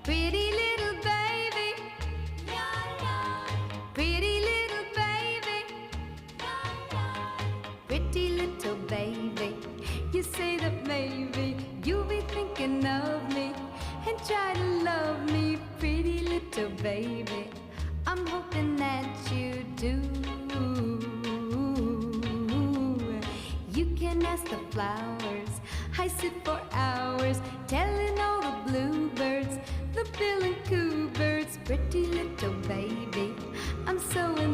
Pretty little baby, pretty little baby, pretty little baby. You say that maybe you'll be thinking of me and try to love me, pretty little baby. I'm hoping that you do. You can ask the flowers, I sit for hours telling all the bluebirds, the bill and coo birds, pretty little baby. I'm so in